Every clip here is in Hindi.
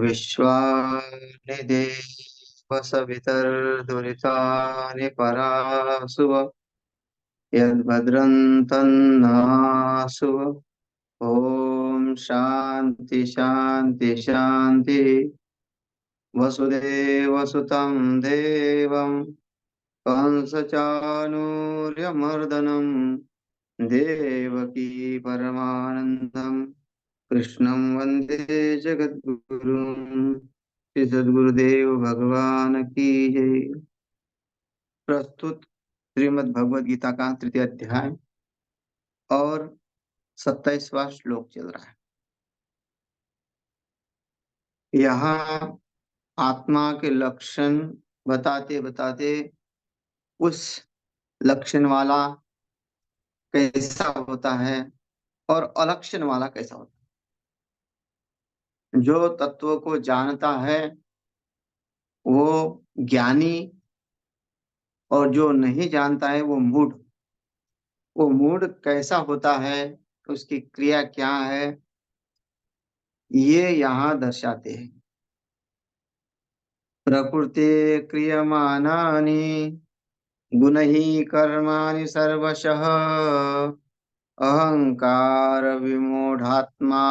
विश्वानि देव सवितर्दुरितानि परासुव यद्भद्रं तन्नासुव। ओम शांति शांति शांति। वसुदेवसुतं देवं कंसचाणूर्यमर्दनं देवकी परमानंदं कृष्णं वंदे जगद्गुरुं। श्री सद्गुरुदेव भगवान की जय। प्रस्तुत श्रीमद् भगवद गीता का तृतीय अध्याय और 27वां श्लोक चल रहा है। यहाँ आत्मा के लक्षण बताते बताते उस लक्षण वाला कैसा होता है और अलक्षण वाला कैसा होता है। जो तत्व को जानता है वो ज्ञानी, और जो नहीं जानता है वो मूढ़। वो मूढ़ कैसा होता है, उसकी क्रिया क्या है, ये यहाँ दर्शाते हैं। प्रकृति क्रियमाणानि गुणैः कर्माणि सर्वशः अहंकार विमूढ़ात्मा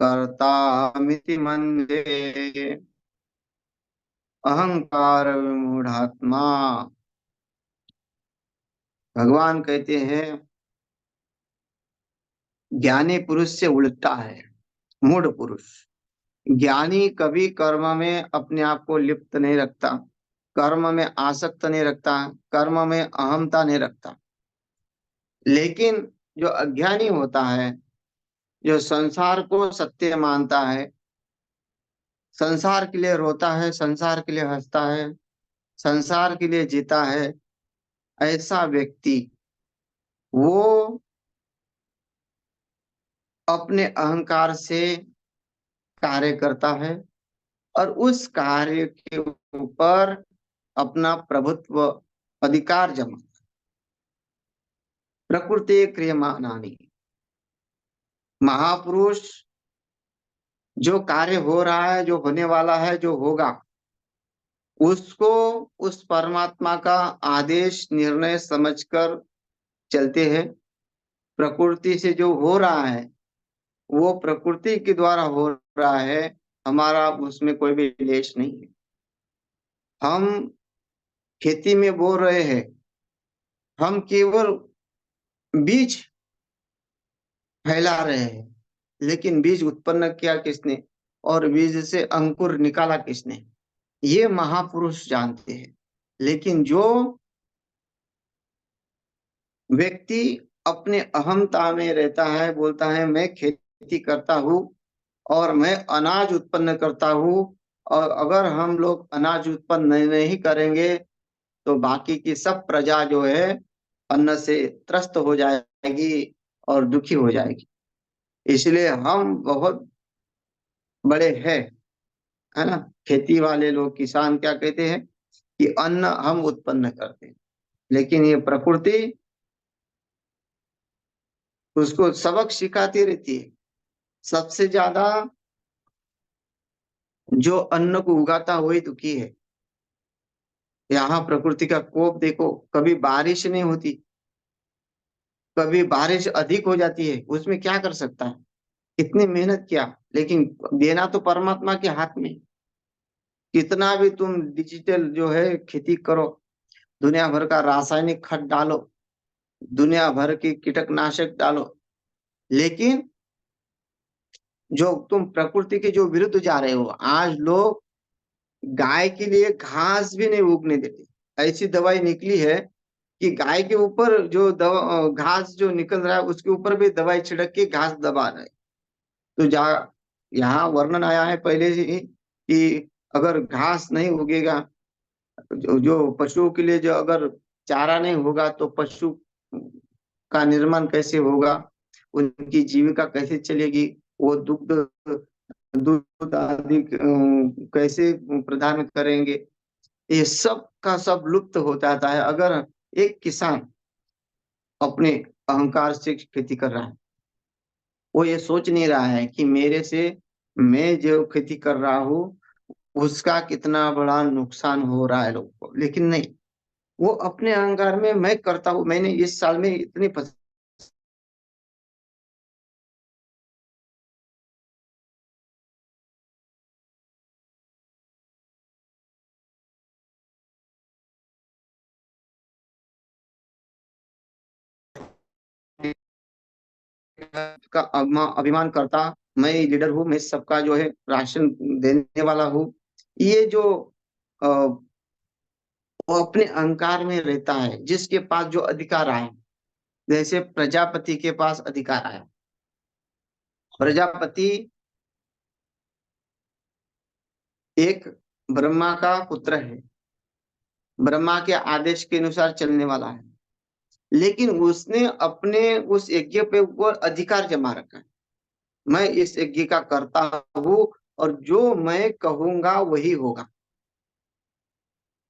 कर्तामिति मन्ये। अहंकार विमूढ़ात्मा, भगवान कहते हैं ज्ञानी पुरुष से उल्टा है मूढ़ पुरुष। ज्ञानी कभी कर्म में अपने आप को लिप्त नहीं रखता, कर्म में आसक्त नहीं रखता, कर्म में अहमता नहीं रखता। लेकिन जो अज्ञानी होता है, जो संसार को सत्य मानता है, संसार के लिए रोता है, संसार के लिए हंसता है, संसार के लिए जीता है, ऐसा व्यक्ति वो अपने अहंकार से कार्य करता है और उस कार्य के ऊपर अपना प्रभुत्व अधिकार जमा। प्रकृति क्रियमाणानि, महापुरुष जो कार्य हो रहा है, जो होने वाला है, जो होगा, उसको उस परमात्मा का आदेश निर्णय समझकर चलते हैं। प्रकृति से जो हो रहा है वो प्रकृति के द्वारा हो रहा है, हमारा उसमें कोई भी लेश नहीं है। हम खेती में बो रहे हैं, हम केवल बीज फैला रहे हैं, लेकिन बीज उत्पन्न किया किसने और बीज से अंकुर निकाला किसने, ये महापुरुष जानते हैं। लेकिन जो व्यक्ति अपने अहमता में रहता है, बोलता है मैं खेती करता हूँ और मैं अनाज उत्पन्न करता हूँ, और अगर हम लोग अनाज उत्पन्न नहीं करेंगे तो बाकी की सब प्रजा जो है अन्न से त्रस्त हो जाएगी और दुखी हो जाएगी। इसलिए हम बहुत बड़े हैं, है ना। खेती वाले लोग, किसान क्या कहते हैं कि अन्न हम उत्पन्न करते हैं, लेकिन ये प्रकृति उसको सबक सिखाती रहती है। सबसे ज्यादा जो अन्न को उगाता वही दुखी है। यहाँ प्रकृति का कोप देखो, कभी बारिश नहीं होती, कभी बारिश अधिक हो जाती है, उसमें क्या कर सकता है, कितनी मेहनत किया, लेकिन देना तो परमात्मा के हाथ में। कितना भी तुम डिजिटल जो है खेती करो, दुनिया भर का रासायनिक खाद डालो, दुनिया भर की कीटनाशक डालो, लेकिन जो तुम प्रकृति के जो विरुद्ध जा रहे हो। आज लोग गाय के लिए घास भी नहीं उगने देते। ऐसी दवाई निकली है कि गाय के ऊपर जो दवा घास जो निकल रहा है उसके ऊपर भी दवाई छिड़क के घास दबा रहे। तो जा यहाँ वर्णन आया है पहले से ही कि अगर घास नहीं उगेगा, जो पशुओं के लिए जो अगर चारा नहीं होगा तो पशु का निर्माण कैसे होगा, उनकी जीविका कैसे चलेगी, वो दुग्ध दूध आदि कैसे प्रदान करेंगे। ये सब का सब लुप्त हो जाता है अगर एक किसान अपने अहंकार से खेती कर रहा है। वो ये सोच नहीं रहा है कि मेरे से मैं जो खेती कर रहा हूँ उसका कितना बड़ा नुकसान हो रहा है लोगों को, लेकिन नहीं, वो अपने अहंकार में मैं करता हूँ, मैंने इस साल में इतनी फसल का अभिमान करता, मैं लीडर हूँ, मैं सबका जो है राशन देने वाला हूँ, ये जो वो अपने अहंकार में रहता है, जिसके पास जो अधिकार आए, जैसे प्रजापति के पास अधिकार आया। प्रजापति एक ब्रह्मा का पुत्र है, ब्रह्मा के आदेश के अनुसार चलने वाला है, लेकिन उसने अपने उस यज्ञ पे ऊपर अधिकार जमा रखा है। मैं इस यज्ञ का करता हूँ और जो मैं कहूंगा वही होगा।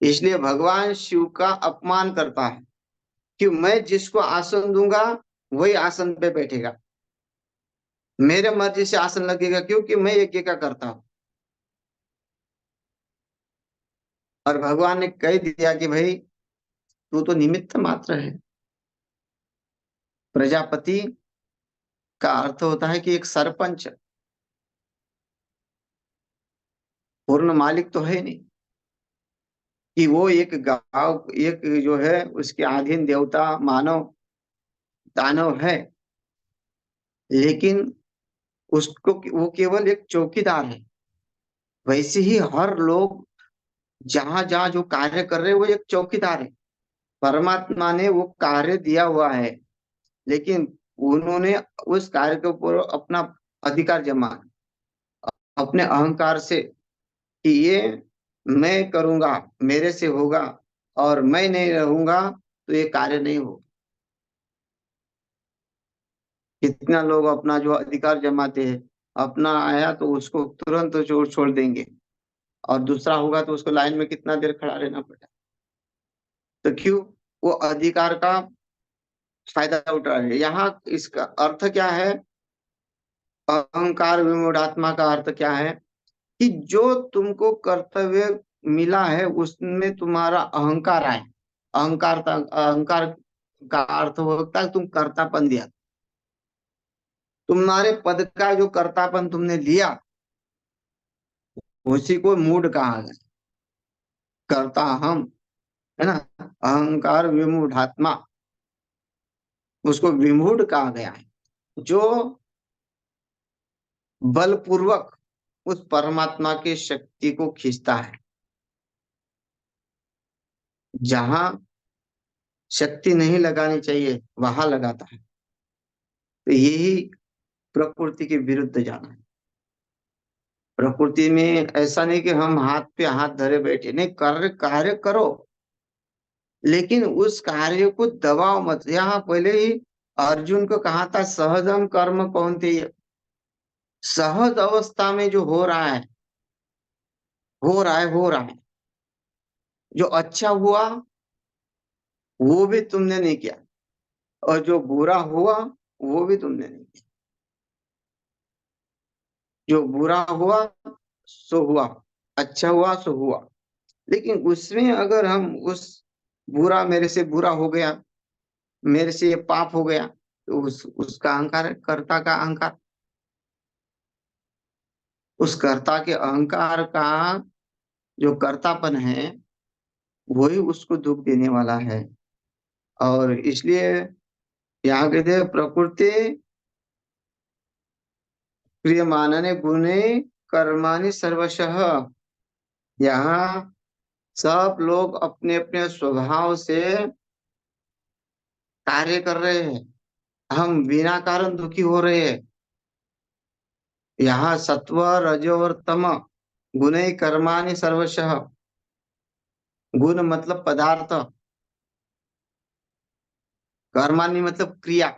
इसलिए भगवान शिव का अपमान करता है कि मैं जिसको आसन दूंगा वही आसन पे बैठेगा, मेरे मर्जी से आसन लगेगा, क्योंकि मैं यज्ञ का करता हूं। और भगवान ने कह दिया कि भाई तू तो निमित्त मात्र है। प्रजापति का अर्थ होता है कि एक सरपंच, पूर्ण मालिक तो है नहीं, कि वो एक गांव, एक जो है उसके अधीन देवता मानव दानव है, लेकिन उसको वो केवल एक चौकीदार है। वैसे ही हर लोग जहां जहां जो कार्य कर रहे हैं वो एक चौकीदार है। परमात्मा ने वो कार्य दिया हुआ है, लेकिन उन्होंने उस कार्य के ऊपर अपना अधिकार जमा, अपने अहंकार से, कि ये मैं करूंगा, मेरे से होगा, और मैं नहीं रहूंगा तो ये कार्य नहीं होगा। कितना लोग अपना जो अधिकार जमाते हैं, अपना आया तो उसको तुरंत छोड़ छोड़ देंगे, और दूसरा होगा तो उसको लाइन में कितना देर खड़ा रहना पड़ेगा। तो क्यों? वो अधिकार का फायदा उठा रहे हैं। यहाँ इसका अर्थ क्या है? अहंकार विमूढ़ात्मा का अर्थ क्या है? कि जो तुमको कर्तव्य मिला है उसमें तुम्हारा अहंकार आए। अहंकार का अर्थ होता है तुम कर्तापन दिया, तुम्हारे पद का जो कर्तापन तुमने लिया, उसी को मूढ़ कहा गया। कर्ता हम, है ना, अहंकार विमूढ़ात्मा, उसको विमूढ़ कहा गया है, जो बलपूर्वक उस परमात्मा की शक्ति को खींचता है। जहां शक्ति नहीं लगानी चाहिए वहां लगाता है। तो यही प्रकृति के विरुद्ध जाना है। प्रकृति में ऐसा नहीं कि हम हाथ पे हाथ धरे बैठे, नहीं, कार्य कार्य करो, लेकिन उस कार्य को दबाओ मत। यहाँ पहले ही अर्जुन को कहा था सहजम कर्म कौन्तेय, सहज अवस्था में जो हो रहा है हो रहा है हो रहा है, जो अच्छा हुआ वो भी तुमने नहीं किया, और जो बुरा हुआ वो भी तुमने नहीं किया। जो बुरा हुआ सो हुआ, अच्छा हुआ सो हुआ, लेकिन उसमें अगर हम उस बुरा, मेरे से बुरा हो गया, मेरे से ये पाप हो गया, तो उसका अहंकार है, कर्ता का अहंकार। उस कर्ता के अहंकार का जो कर्तापन है वही उसको दुख देने वाला है। और इसलिए यहाँ कहते हैं प्रकृति क्रियमाणने गुणे कर्माणि सर्वशः। यहाँ सब लोग अपने अपने स्वभाव से कार्य कर रहे हैं, हम बिना कारण दुखी हो रहे हैं। यहाँ सत्व रजो और तम गुणे कर्माणि सर्वशः। गुण मतलब पदार्थ, कर्माणि मतलब क्रिया।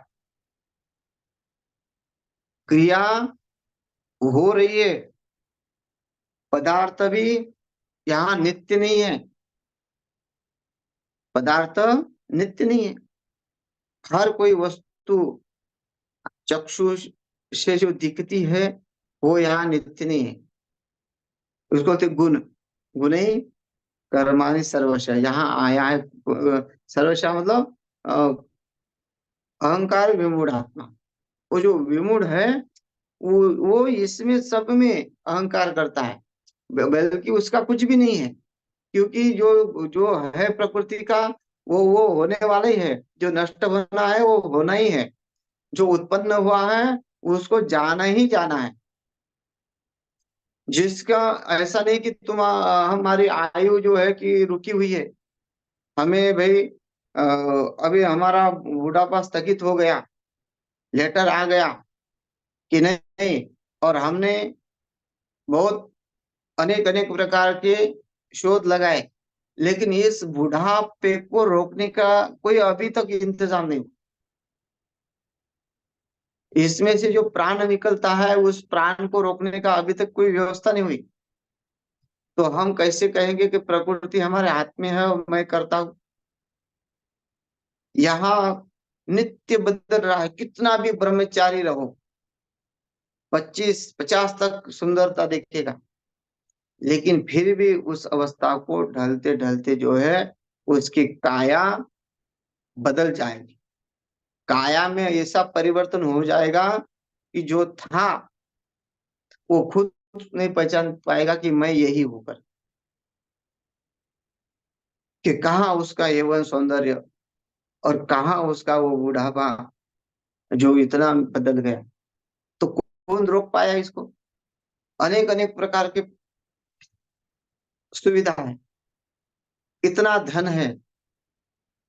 क्रिया हो रही है, पदार्थ भी यहाँ नित्य नहीं है, पदार्थ नित्य नहीं है। हर कोई वस्तु चक्षु से जो दिखती है वो यहाँ नित्य नहीं है। उसको बोलते गुण, गुण ही कर्माणि सर्वशः, यहाँ आया है। सर्वशः मतलब अहंकार विमूढ़ आत्मा। वो जो विमूढ़ है, वो इसमें सब में अहंकार करता है, बल्कि उसका कुछ भी नहीं है। क्योंकि जो जो है प्रकृति का, वो होने वाला ही है। जो नष्ट होना है वो होना ही है। जो उत्पन्न हुआ है उसको जाना ही जाना है। जिसका ऐसा नहीं कि हमारी आयु जो है कि रुकी हुई है। हमें भाई अभी हमारा बुढ़ापा स्थगित हो गया, लेटर आ गया कि नहीं, और हमने बहुत अनेक अनेक प्रकार के शोध लगाए, लेकिन इस बुढ़ापे को रोकने का कोई अभी तक इंतजाम नहीं। इसमें से जो प्राण निकलता है उस प्राण को रोकने का अभी तक कोई व्यवस्था नहीं हुई। तो हम कैसे कहेंगे कि प्रकृति हमारे हाथ में है और मैं करता हूं। यहाँ नित्य बदल रहा है, कितना भी ब्रह्मचारी रहो, 25-50 तक सुंदरता देखेगा, लेकिन फिर भी उस अवस्था को ढलते ढलते जो है उसकी काया बदल जाएगी। काया में ऐसा परिवर्तन हो जाएगा कि जो था वो खुद नहीं पहचान पाएगा कि मैं यही हूं कर, कि कहाँ उसका यौवन सौंदर्य और कहाँ उसका वो बुढ़ापा जो इतना बदल गया। तो कौन रोक पाया इसको? अनेक अनेक प्रकार की सुविधा है, इतना धन है,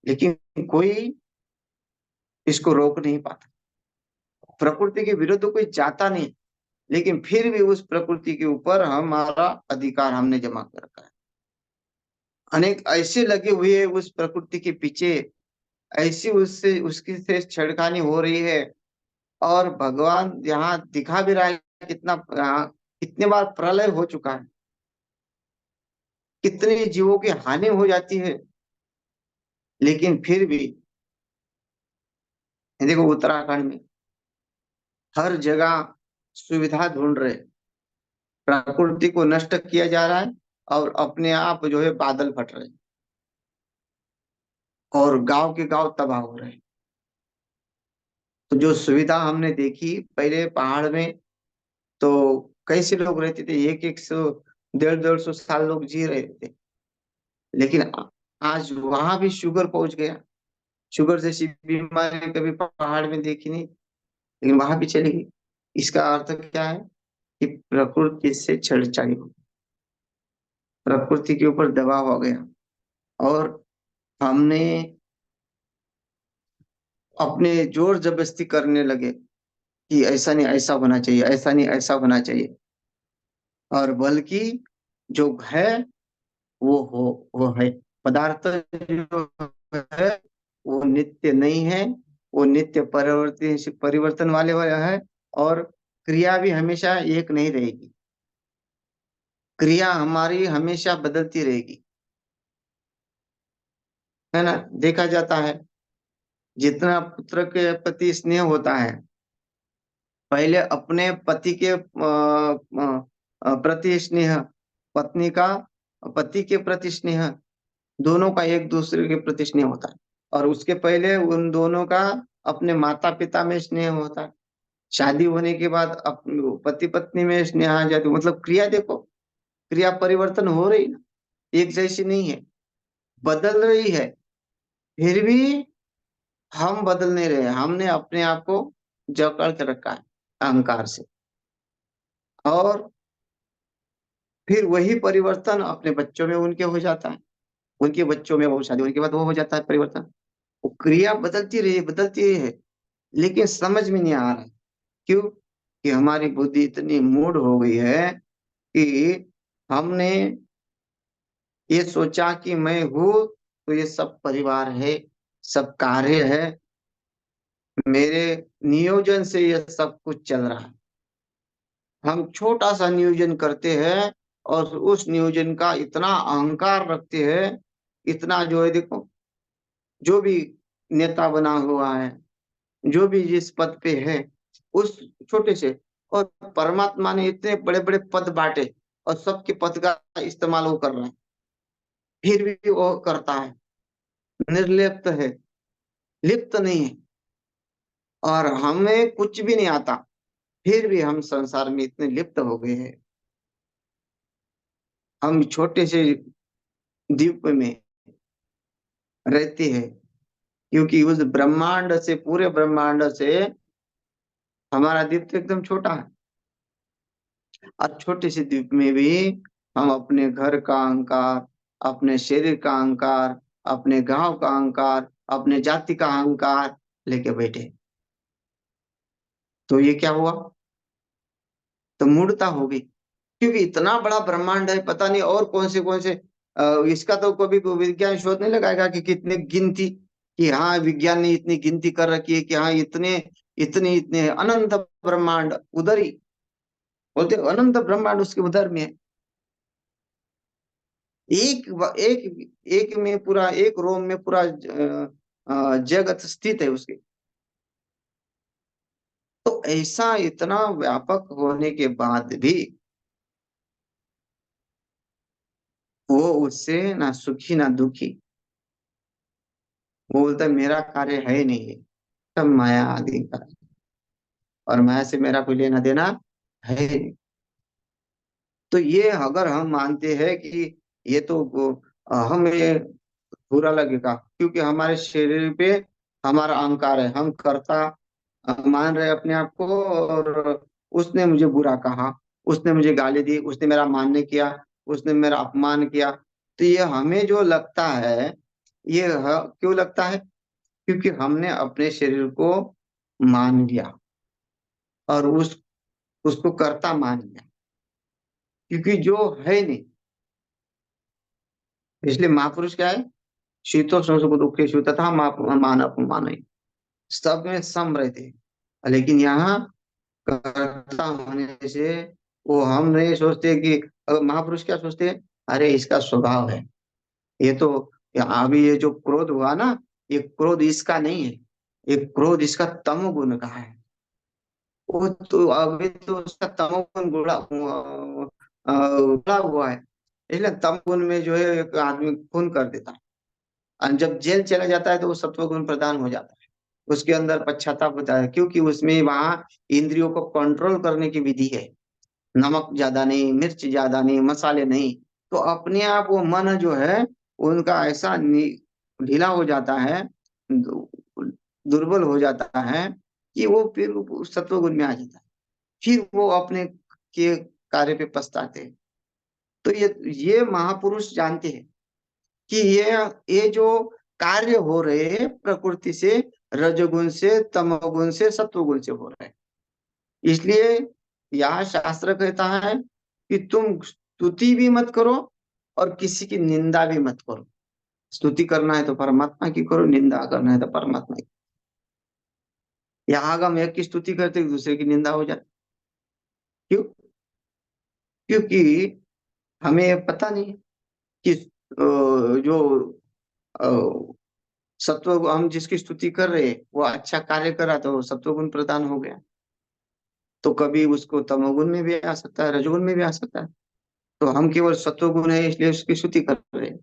लेकिन कोई इसको रोक नहीं पाता। प्रकृति के विरुद्ध कोई जाता नहीं, लेकिन फिर भी उस प्रकृति के ऊपर हमारा अधिकार हमने जमा कर रखा है। अनेक ऐसे लगे हुए हैं उस प्रकृति के पीछे, ऐसी उससे उसकी से छेड़खानी हो रही है। और भगवान यहाँ दिखा भी रहा है कितना, कितने बार प्रलय हो चुका है, कितने जीवों की हानि हो जाती है, लेकिन फिर भी देखो उत्तराखंड में हर जगह सुविधा ढूंढ रहे, प्रकृति को नष्ट किया जा रहा है और अपने आप जो है बादल फट रहे और गांव के गांव तबाह हो रहे। तो जो सुविधा हमने देखी पहले पहाड़ में, तो कैसे लोग रहते थे, एक एक सौ 150-150 साल लोग जी रहे थे। लेकिन आज वहां भी शुगर पहुंच गया। शुगर जैसी बीमारी कभी पहाड़ में देखी नहीं, लेकिन वहां भी चली गई। इसका अर्थ क्या है कि प्रकृति से छेड़छाड़ी हो, प्रकृति के ऊपर दबाव हो गया, और हमने अपने जोर जबरदस्ती करने लगे कि ऐसा नहीं ऐसा होना चाहिए, ऐसा नहीं ऐसा होना चाहिए। और बल्कि जो है वो है पदार्थ, जो है वो नित्य नहीं है, वो नित्य परिवर्तन परिवर्तन वाले है। और क्रिया भी हमेशा एक नहीं रहेगी, क्रिया हमारी हमेशा बदलती रहेगी, है ना। देखा जाता है जितना पुत्र के प्रति स्नेह होता है, पहले अपने पति के प्रति स्नेह, पत्नी का पति के प्रति स्नेह, दोनों का एक दूसरे के प्रति स्नेह होता है। और उसके पहले उन दोनों का अपने माता पिता में स्नेह होता है। शादी होने के बाद पति पत्नी में स्नेह आ जाती, मतलब क्रिया देखो, क्रिया परिवर्तन हो रही ना, एक जैसी नहीं है, बदल रही है। फिर भी हम बदल नहीं रहे, हमने अपने आप को जकड़ के रखा है अहंकार से। और फिर वही परिवर्तन अपने बच्चों में उनके हो जाता है, उनके बच्चों में वो शादी होने के बाद वो हो जाता है परिवर्तन। वो क्रिया बदलती रही है, लेकिन समझ में नहीं आ रहा है। क्यों? कि हमारी बुद्धि इतनी मूढ़ हो गई है कि हमने ये सोचा कि मैं हूँ तो ये सब परिवार है, सब कार्य है, मेरे नियोजन से ये सब कुछ चल रहा है। हम छोटा सा नियोजन करते हैं और उस नियोजन का इतना अहंकार रखते हैं, इतना जो है देखो, जो भी नेता बना हुआ है, जो भी जिस पद पे है, उस छोटे से और परमात्मा ने इतने बड़े बड़े पद बांटे और सबके पद का इस्तेमाल वो कर रहे हैं, फिर भी वो करता है, निर्लिप्त है, लिप्त नहीं है। और हमें कुछ भी नहीं आता, फिर भी हम संसार में इतने लिप्त हो गए हैं। हम छोटे से द्वीप में रहते हैं, क्योंकि उस ब्रह्मांड से, पूरे ब्रह्मांड से हमारा द्वीप तो एकदम छोटा है। और छोटे से द्वीप में भी हम अपने घर का अहंकार, अपने शरीर का अहंकार, अपने गांव का अहंकार, अपने जाति का अहंकार लेके बैठे। तो ये क्या हुआ? तो मूढ़ता होगी, क्योंकि इतना बड़ा ब्रह्मांड है, पता नहीं और कौन से इसका तो कभी कोई विज्ञान शोध नहीं लगाएगा कि कितने गिनती, कि हाँ विज्ञान ने इतनी गिनती कर रखी है कि हाँ इतने इतने इतने अनंत ब्रह्मांड उधर ही, बोलते हैं, अनंत ब्रह्मांड उसके उधर में है। एक एक में पूरा, एक रोम में पूरा जगत स्थित है उसके। तो ऐसा इतना व्यापक होने के बाद भी वो उससे ना सुखी ना दुखी। वो बोलता है मेरा कार्य है ही नहीं है, सब माया आदि का, और माया से मेरा कोई लेना देना है ही नहीं। तो ये अगर हम मानते हैं कि ये तो हमें बुरा लगेगा, क्योंकि हमारे शरीर पे हमारा अहंकार है, हम कर्ता मान रहे अपने आप को, और उसने मुझे बुरा कहा, उसने मुझे गाली दी, उसने मेरा मान नहीं किया, उसने मेरा अपमान किया। तो ये हमें जो लगता है, ये क्यों लगता है? क्योंकि हमने अपने शरीर को मान लिया और उसको कर्ता मान लिया, क्योंकि जो है नहीं। इसलिए महापुरुष क्या है? शीतोष्ण सुख दुखेषु तथा मान अपमान, सब में सम रहते हैं। लेकिन यहाँ कर्ता होने से वो हम नहीं सोचते कि, अगर महापुरुष क्या सोचते हैं, अरे इसका स्वभाव है, ये तो, अभी ये जो क्रोध हुआ ना, ये क्रोध इसका नहीं है, ये क्रोध इसका तमोगुण का है। वो तो अभी तो उसका तमोगुण गुड़ा हुआ है। इसलिए तमोगुण में जो है एक आदमी खून कर देता है, और जब जेल चला जाता है तो वो सत्वगुण प्रदान हो जाता है। उसके अंदर पश्चाताप होता है, क्योंकि उसमें वहां इंद्रियों को कंट्रोल करने की विधि है। नमक ज्यादा नहीं, मिर्च ज्यादा नहीं, मसाले नहीं। तो अपने आप वो मन जो है उनका ऐसा ढीला हो जाता है, दुर्बल हो जाता है, कि वो फिर सत्वगुण में आ जाता है। फिर वो अपने के कार्य पे पछताते हैं। तो ये महापुरुष जानते हैं कि ये जो कार्य हो रहे हैं प्रकृति से, रजोगुण से, तमोगुण से, सत्वगुण से हो रहे हैं। इसलिए यहाँ शास्त्र कहता है कि तुम स्तुति भी मत करो और किसी की निंदा भी मत करो। स्तुति करना है तो परमात्मा की करो, निंदा करना है तो परमात्मा की। यहाँ अगर हम एक की स्तुति करते दूसरे की निंदा हो जाती। क्यों? क्योंकि हमें ये पता नहीं कि जो अ, सत्व, हम जिसकी स्तुति कर रहे हैं वो अच्छा कार्य करा तो सत्वगुण प्रदान हो गया। तो कभी उसको तमोगुण में भी आ सकता है, रजोगुण में भी आ सकता है। तो हम केवल सत्वगुण है इसलिए उसकी स्तुति कर रहे हैं,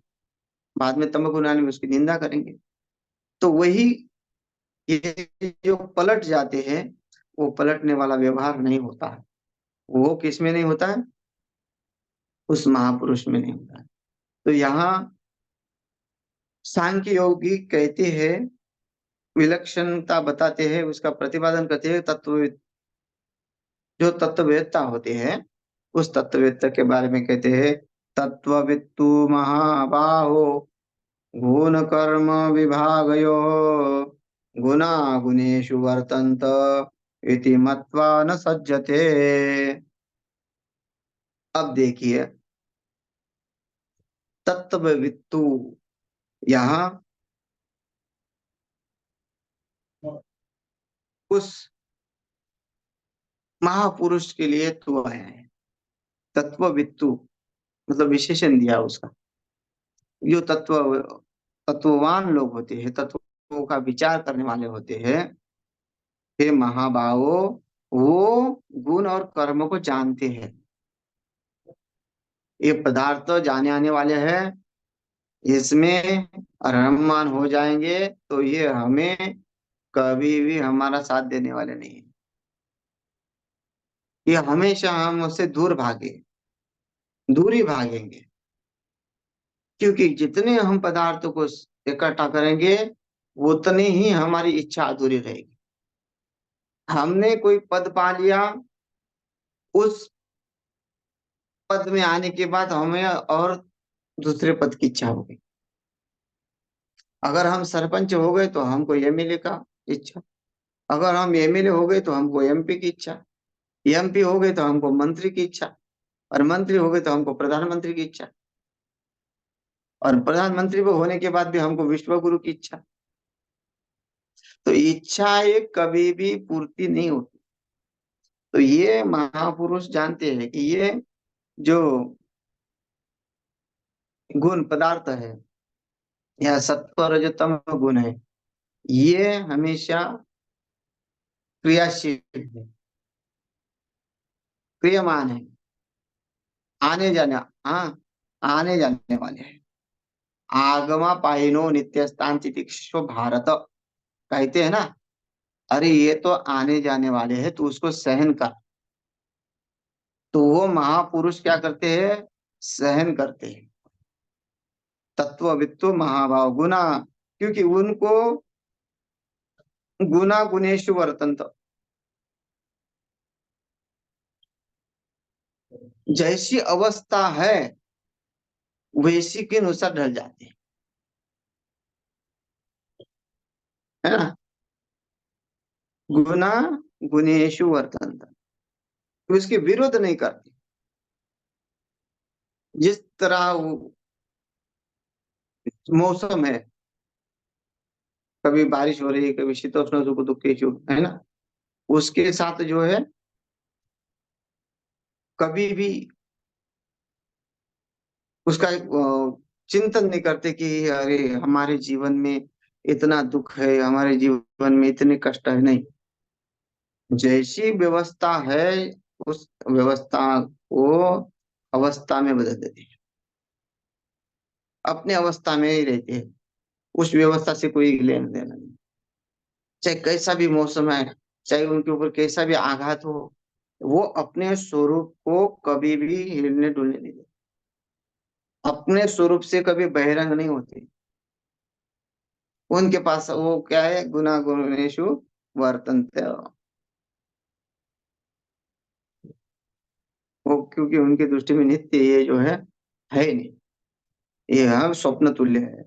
बाद में तमोगुण आने में उसकी निंदा करेंगे। तो वही, ये जो पलट जाते हैं, वो पलटने वाला व्यवहार नहीं होता है। वो किस में नहीं होता है? उस महापुरुष में नहीं होता है। तो यहाँ सांख्य योगी कहते हैं, विलक्षणता बताते हैं, उसका प्रतिपादन करते हैं, तत्व, जो तत्ववेत्ता होते हैं उस तत्ववेत्ता के बारे में कहते हैं, तत्ववित्तु महाबाहो गुण कर्म विभागयो गुणा गुणेषु वर्तन्त इति मत्वा न सज्जते। अब देखिए, तत्ववित्तु, यहाँ उस महापुरुष के लिए तू आया है। तत्ववित्तु मतलब विशेषण दिया उसका। जो तत्ववान लोग होते हैं, तत्वों का विचार करने वाले होते हैं, हे महाबाहो, वो गुण और कर्म को जानते हैं। ये पदार्थ तो जाने आने वाले हैं, इसमें रहमान हो जाएंगे तो ये हमें कभी भी हमारा साथ देने वाले नहीं है। ये हमेशा हम उससे दूर भागे, दूर ही भागेंगे। क्योंकि जितने हम पदार्थों को इकट्ठा करेंगे उतनी ही हमारी इच्छा अधूरी रहेगी। हमने कोई पद पा लिया, उस पद में आने के बाद हमें और दूसरे पद की इच्छा होगी। अगर हम सरपंच हो गए तो हमको एमएलए का इच्छा, अगर हम एमएलए हो गए तो हमको एमपी की इच्छा, एमपी हो गए तो हमको मंत्री की इच्छा, और मंत्री हो गए तो हमको प्रधानमंत्री की इच्छा, और प्रधानमंत्री को होने के बाद भी हमको विश्व गुरु की इच्छा। तो इच्छाएं कभी भी पूर्ति नहीं होती। तो ये महापुरुष जानते हैं कि ये जो गुण पदार्थ है या सत्व रजतम गुण है, ये हमेशा क्रियाशील है, क्रियमान है, आने जाने, हाँ, आने जाने वाले हैं। आगमा पाइनो नित्यस्तान तितिक्षु भारत, कहते हैं ना, अरे ये तो आने जाने वाले हैं, तू उसको सहन कर। तो वो महापुरुष क्या करते हैं? सहन करते हैं। तत्ववित्तु महाभाव गुना, क्योंकि उनको गुना गुणेशु वर्तन्त, जैसी अवस्था है वैसी के अनुसार ढल जाते हैं, है ना। गुना गुणेशु वर्तन्त, तो इसके विरोध नहीं करते। जिस तरह वो मौसम है, कभी बारिश हो रही है, कभी शीतोष्ण सुख दुखेशु, है ना, उसके साथ जो है कभी भी उसका चिंतन नहीं करते कि अरे हमारे जीवन में इतना दुख है, हमारे जीवन में इतने कष्ट है, नहीं। जैसी व्यवस्था है उस व्यवस्था को अवस्था में बदल देते हैं, अपने अवस्था में ही रहते हैं, उस व्यवस्था से कोई लेन देना नहीं। चाहे कैसा भी मौसम है, चाहे उनके ऊपर कैसा भी आघात हो, वो अपने स्वरूप को कभी भी हिलने डुलने नहीं देते, अपने स्वरूप से कभी बहिरंग नहीं होते। उनके पास वो क्या है, गुना गुणेशु वर्तन्ते, वो क्योंकि उनकी दृष्टि में नित्य ये जो है ही नहीं, ये हम स्वप्न तुल्य है,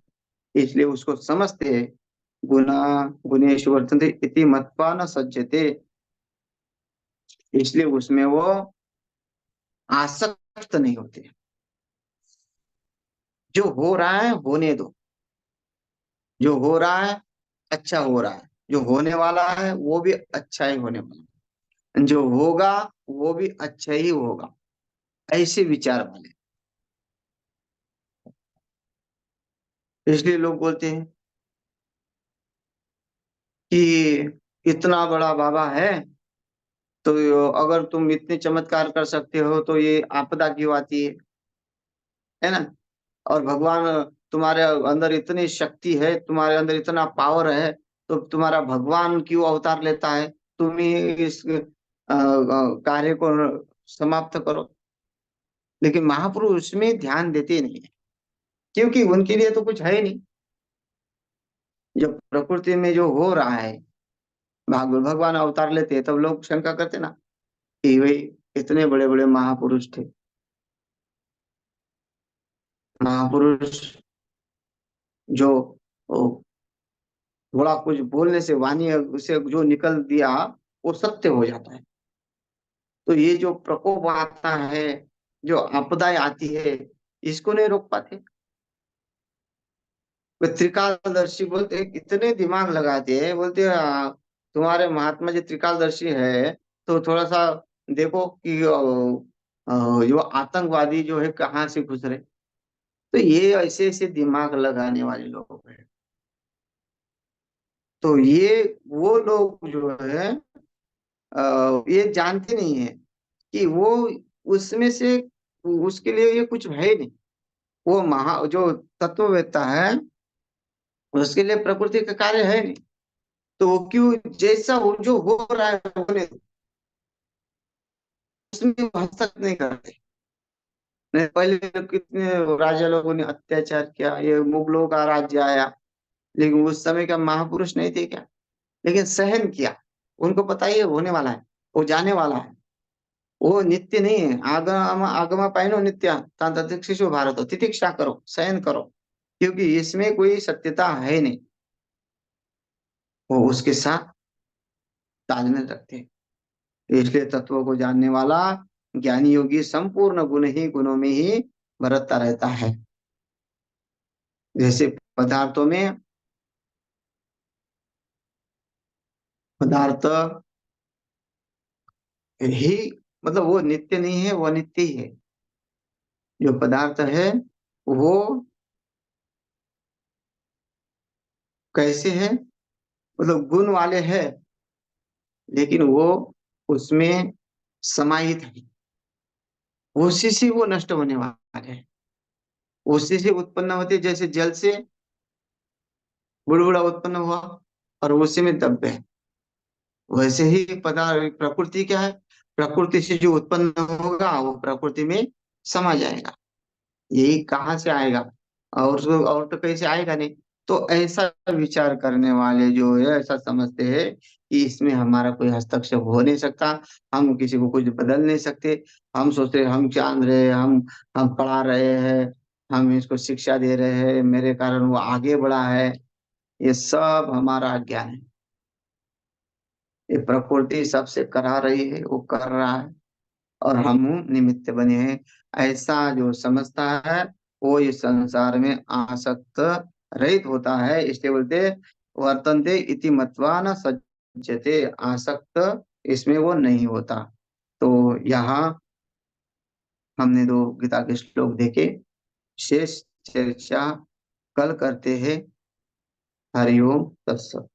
इसलिए उसको समझते हैं। गुना गुणेशु वर्तन्ते इति मत्वा न सज्जते, इसलिए उसमें वो आसक्त नहीं होते। जो हो रहा है होने दो, जो हो रहा है अच्छा हो रहा है, जो होने वाला है वो भी अच्छा ही होने वाला है, जो होगा वो भी अच्छा ही होगा, ऐसे विचार वाले। इसलिए लोग बोलते हैं कि इतना बड़ा बाबा है, तो अगर तुम इतने चमत्कार कर सकते हो तो ये आपदा क्यों आती है ना। और भगवान, तुम्हारे अंदर इतनी शक्ति है, तुम्हारे अंदर इतना पावर है, तो तुम्हारा भगवान क्यों अवतार लेता है, तुम ही इस कार्य को समाप्त करो। लेकिन महापुरुष उसमें ध्यान देते नहीं है, क्योंकि उनके लिए तो कुछ है ही नहीं। जब प्रकृति में जो हो रहा है, भगवान अवतार लेते हैं, तब लोग शंका करते ना कि भाई इतने बड़े बड़े महापुरुष थे, महापुरुष जो ओ, थोड़ा कुछ बोलने से वाणी उसे जो निकल दिया वो सत्य हो जाता है। तो ये जो प्रकोप आता है, जो आपदाएं आती है, इसको नहीं रोक पाते। वे त्रिकालदर्शी बोलते हैं, इतने दिमाग लगाते हैं, बोलते हैं तुम्हारे महात्मा जी त्रिकालदर्शी है, तो थोड़ा सा देखो कि जो आतंकवादी जो है कहाँ से घुस रहे। तो ये ऐसे ऐसे दिमाग लगाने वाले लोग हैं। तो ये वो लोग जो है ये जानते नहीं है कि वो उसमें से, उसके लिए ये कुछ है ही नहीं। वो महा जो तत्ववेत्ता है, उसके लिए प्रकृति का कार्य है नहीं। तो वो क्यों, जैसा वो जो हो रहा है होने दो, उसमें वो हस्तक्षेप नहीं करते। नहीं, पहले कितने राजा लोगों ने अत्याचार किया, ये मुगलों का राज्य आया, लेकिन उस समय का महापुरुष नहीं थे क्या? लेकिन सहन किया। उनको पता ही है होने वाला है, वो जाने वाला है। वो नित्य नहीं है। आगम आगम पाइनो नित्य तांत्रिक भारत हो, तितिक्षा करो, सहन करो, क्योंकि इसमें कोई सत्यता है नहीं। वो उसके साथ तालमेल रखते हैं। इसलिए तत्वों को जानने वाला ज्ञानी योगी संपूर्ण गुण ही गुणों में ही बरतता रहता है। जैसे पदार्थों में, पदार्थ ही, मतलब वो नित्य नहीं है, वो अनित्य ही है। जो पदार्थ है वो कैसे है, मतलब गुण वाले है, लेकिन वो उसमें समाहित है। उसी से वो नष्ट होने वाले हैं, उसी से उत्पन्न होते, जैसे जल से बुलबुला उत्पन्न हुआ और उसी में दब गए। वैसे ही पदार्थ प्रकृति क्या है, प्रकृति से जो उत्पन्न होगा वो प्रकृति में समा जाएगा। यही कहाँ से आएगा? और तो कैसे आएगा नहीं। तो ऐसा विचार करने वाले जो है ऐसा समझते हैं कि इसमें हमारा कोई हस्तक्षेप हो नहीं सकता, हम किसी को कुछ बदल नहीं सकते। हम सोचते हैं हम जान रहे हैं, हम पढ़ा रहे हैं, हम इसको शिक्षा दे रहे हैं, मेरे कारण वो आगे बढ़ा है। ये सब हमारा अज्ञान है। ये प्रकृति सबसे करा रही है, वो कर रहा है, और हम निमित्त बने हैं। ऐसा जो समझता है वो इस संसार में आसक्त रहित होता है। इसलिए बोलते वर्तन्ते इति मत्वा न सज्जते, आसक्त इसमें वो नहीं होता। तो यहाँ हमने दो गीता के श्लोक देखे। शेष चर्चा कल करते हैं। हरिओम तत्सत।